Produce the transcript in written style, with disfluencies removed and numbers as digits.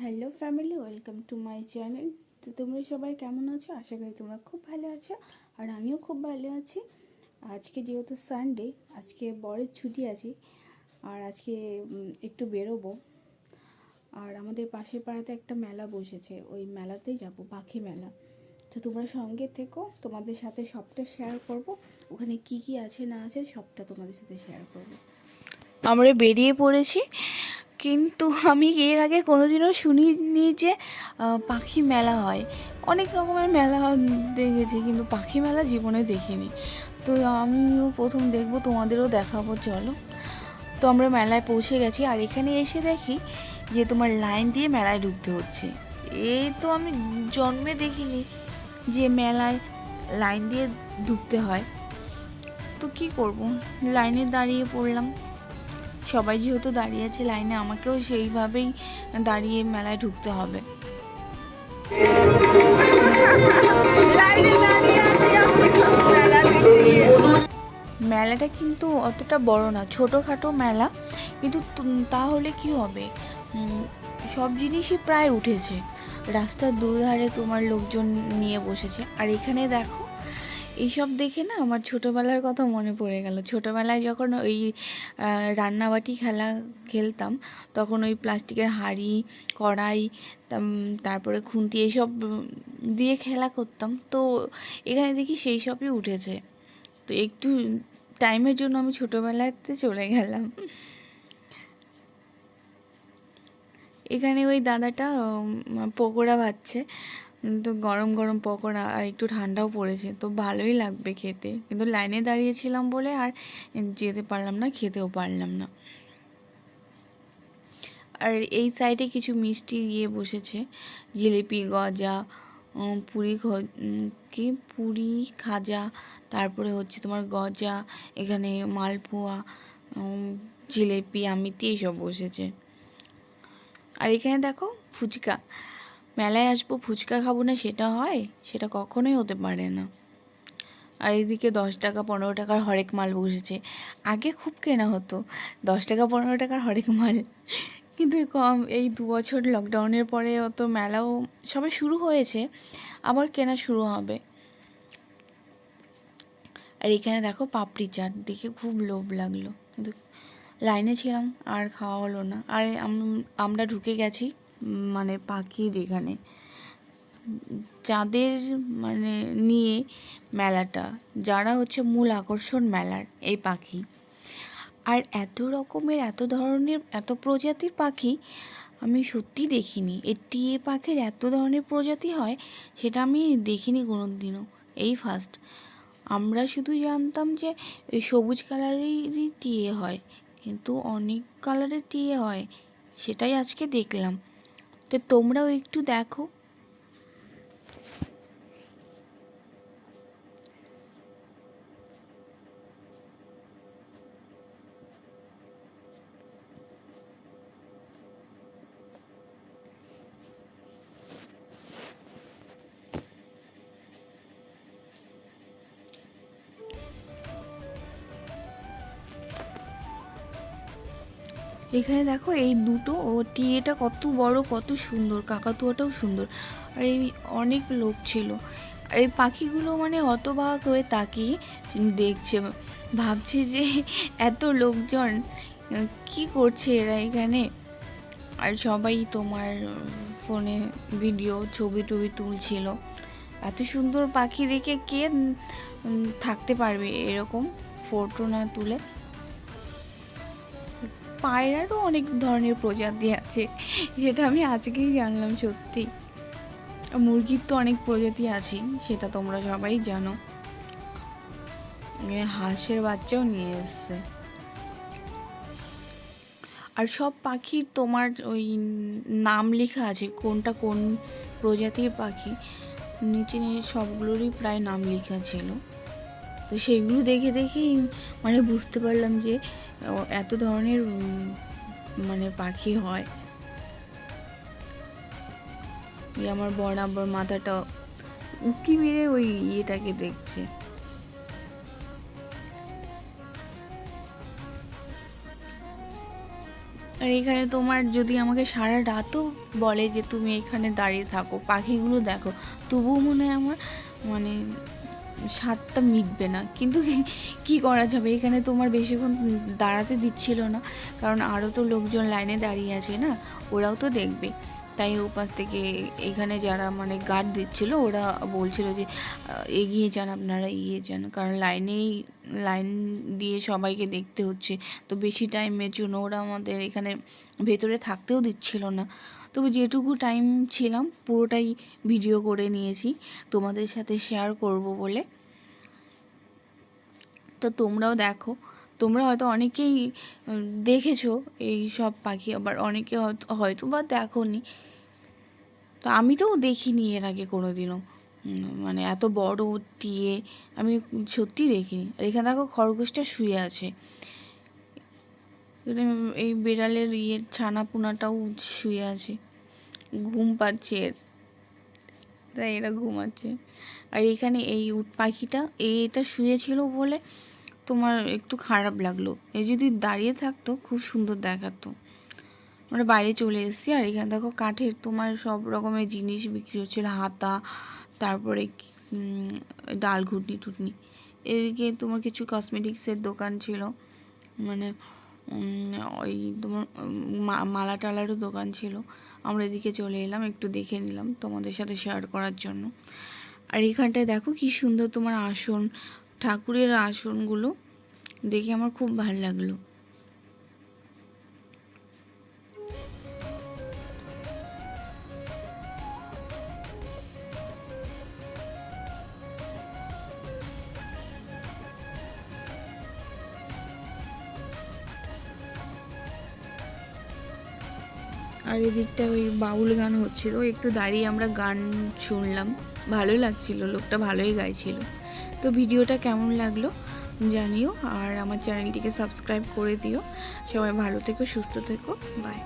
Hello family, welcome to my channel. তো তোমরা সবাই কেমন আছো? আশা করি তোমরা খুব ভালো আছো, আর আমিও খুব ভালো আছি। আজকে যেহেতু সানডে, আজকে বরের ছুটি আছে, আর আজকে একটু বেরোবো। আর আমাদের পাশের পাড়াতে একটা মেলা বসেছে, ওই মেলাতেই যাব, পাখি মেলা। তো তোমরা সঙ্গে থেকো, তোমাদের সাথে সবটা শেয়ার করব। ওখানে কি কি আছে না আছে সবটা তোমাদের সাথে শেয়ার করব। আমরা বেরিয়ে পড়েছি, কিন্তু আমি এর আগে কোনোদিনও শুনিনি যে পাখি মেলা হয়। অনেক রকমের মেলা দেখেছি, কিন্তু পাখি মেলা জীবনে দেখিনি। তো আমিও প্রথম দেখবো, তোমাদেরও দেখাবো, চলো। তো আমরা মেলায় পৌঁছে গেছি, আর এখানে এসে দেখি যে তোমার লাইন দিয়ে মেলায় ঢুকতে হচ্ছে। এই তো আমি জন্মে দেখিনি যে মেলায় লাইন দিয়ে ঢুকতে হয়। তো কি করব, লাইনে দাঁড়িয়ে পড়লাম। সবাই যেহেতু দাঁড়িয়ে আছে লাইনে, আমাকেও সেইভাবেই দাঁড়িয়ে মেলায় ঢুকতে হবে। মেলাটা কিন্তু অতটা বড় না, ছোটোখাটো মেলা, কিন্তু তাহলে কি হবে, সব জিনিসই প্রায় উঠেছে। রাস্তার দুধারে তোমার লোকজন নিয়ে বসেছে। আর এখানে দেখো, এইসব দেখে না আমার ছোটোবেলার কথা মনে পড়ে গেল। ছোটোবেলায় যখন ওই রান্নাবাটি খেলা খেলতাম, তখন ওই প্লাস্টিকের হাঁড়ি, কড়াই, তারপরে খুন্তি, এসব দিয়ে খেলা করতাম। তো এখানে দেখি সেই সবই উঠেছে। তো একটু টাইমের জন্য আমি ছোটোবেলাতে চলে গেলাম। এখানে ওই দাদাটা পকোড়া ভাজছে, তো গরম গরম পকোড়া, আর একটু ঠান্ডাও পড়েছে, তো ভালোই লাগবে খেতে। কিন্তু লাইনে দাঁড়িয়েছিলাম বলে আর যেতে পারলাম না, খেতেও পারলাম না। আর এই সাইডে কিছু মিষ্টি ইয়ে বসেছে, জিলিপি, গজা, পুরি, কি পুরি, খাজা, তারপরে হচ্ছে তোমার গজা, এখানে মালপোয়া, জিলিপি, আমিতি, এইসব বসেছে। আর এখানে দেখো ফুচকা। মেলায় আসবো, ফুচকা খাবো না সেটা হয়? সেটা কখনোই হতে পারে না। আর এদিকে 10 টাকা 15 টাকার হরেক মাল বসেছে। আগে খুব কেনা হতো 10 টাকা 15 টাকার হরেক মাল, কিন্তু কম। এই 2 বছর লকডাউনের পরে অত মেলাও সবে শুরু হয়েছে, আবার কেনা শুরু হবে। আর এখানে দেখো পাপড়ি চাট, দেখে খুব লোভ লাগলো, কিন্তু লাইনে ছিলাম, আর খাওয়া হলো না। আর আমরা ঢুকে গেছি মানে পাখির এখানে, যাদের মানে নিয়ে মেলাটা, যারা হচ্ছে মূল আকর্ষণ মেলার, এই পাখি। আর এত রকমের, এত ধরনের, এত প্রজাতির পাখি আমি সত্যি দেখিনি। এই টিয়ে পাখির এত ধরনের প্রজাতি হয় সেটা আমি দেখিনি কোনো দিনও, এই ফার্স্ট। আমরা শুধু জানতাম যে এই সবুজ কালারেরই টিয়ে হয়, কিন্তু অনেক কালারের টিয়ে হয়, সেটাই আজকে দেখলাম। তো তোমরাও একটু দেখো। এখানে দেখো এই দুটো টিয়েটা কত বড়, কত সুন্দর, কাকাতুয়াটাও সুন্দর। আর এই অনেক লোক ছিল, আর এই পাখিগুলো মানে হতবাক হয়ে তাকিয়ে দেখছে, ভাবছে যে এত লোকজন কি করছে এরা এখানে। আর সবাই তোমার ফোনে ভিডিও, ছবি টবি তুলছিল। এত সুন্দর পাখি দেখে কে থাকতে পারবে এরকম ফটো না তুলে। পায়রারও অনেক ধরনের প্রজাতি আছে, সেটা আমি আজকেই জানলাম সত্যি। মুরগির তো অনেক প্রজাতি আছে, সেটা তোমরা সবাই জানো। হাঁসের বাচ্চাও নিয়ে এসছে। আর সব পাখির তোমার ওই নাম লেখা আছে, কোনটা কোন প্রজাতির পাখি, নিচে সবগুলোরই প্রায় নাম লেখা ছিল। তো সেইগুলো দেখে দেখেই মানে বুঝতে পারলাম যে এত ধরনের মানে পাখি হয়। আমার বরাবর মাথাটা উঁকি মেরে ওই ইয়েটাকে দেখছে। আর এখানে তোমার যদি আমাকে সারা রাতও বলে যে তুমি এখানে দাঁড়িয়ে থাকো, পাখিগুলো দেখো, তবুও মনে হয় আমার মানে স্বাদটা মিটবে না। কিন্তু কি করা যাবে, এখানে তোমার বেশিক্ষণ দাঁড়াতে দিচ্ছিল না, কারণ আরও তো লোকজন লাইনে দাঁড়িয়ে আছে না, ওরাও তো দেখবে। তাই ওপাশ থেকে এখানে যারা মানে গার্ড দিচ্ছিল ওরা বলছিল যে এগিয়ে যান, আপনারা এগিয়ে যান, কারণ লাইন দিয়ে সবাইকে দেখতে হচ্ছে। তো বেশি টাইমের জন্য ওরা আমাদের এখানে ভেতরে থাকতেও দিচ্ছিল না। তবে যেটুকু টাইম ছিলাম পুরোটাই ভিডিও করে নিয়েছি তোমাদের সাথে শেয়ার করব বলে। তো তোমরাও দেখো, তোমরা হয়তো অনেকেই দেখেছো এই সব পাখি, আবার অনেকে হয়তো বা দেখোনি। তো আমি তো দেখিনি এর আগে কোনো দিনও, মানে এত বড় টিয়ে আমি সত্যি দেখিনি। আর এখানে দেখো খরগোশটা শুয়ে আছে, এই বিড়ালের ছানা পোনাটাও শুয়ে আছে, ঘুম পাচ্ছে এর, তাই এরা ঘুমাচ্ছে। আর এখানে এই উট পাখিটা এটা শুয়েছিল বলে তোমার একটু খারাপ লাগলো, এই যদি দাঁড়িয়ে থাকতো খুব সুন্দর দেখাতো। আমরা বাইরে চলে এসেছি, আর এখানে দেখো কাঠের তোমার সব রকমের জিনিস বিক্রি হচ্ছিল, হাতা, তারপরে ডাল ঘুটনি টুটনি। এদিকে তোমার কিছু কসমেটিক্সের দোকান ছিল, মানে ওই তোমার মালা টালারও দোকান ছিল। আমরা এদিকে চলে এলাম, একটু দেখে নিলাম তোমাদের সাথে শেয়ার করার জন্য। আর এখানটায় দেখো কি সুন্দর তোমার আসন, ঠাকুরের আসনগুলো দেখে আমার খুব ভালো লাগলো। আর এদিকটা ওই বাউল গান হচ্ছিল, একটু দাঁড়িয়ে আমরা গান শুনলাম, ভালো লাগছিল, লোকটা ভালোই গাইছিল। তো ভিডিওটা কেমন লাগলো জানিও, আর আমার চ্যানেলটিকে সাবস্ক্রাইব করে দিও। সবাই ভালো থেকো, সুস্থ থেকো, বাই।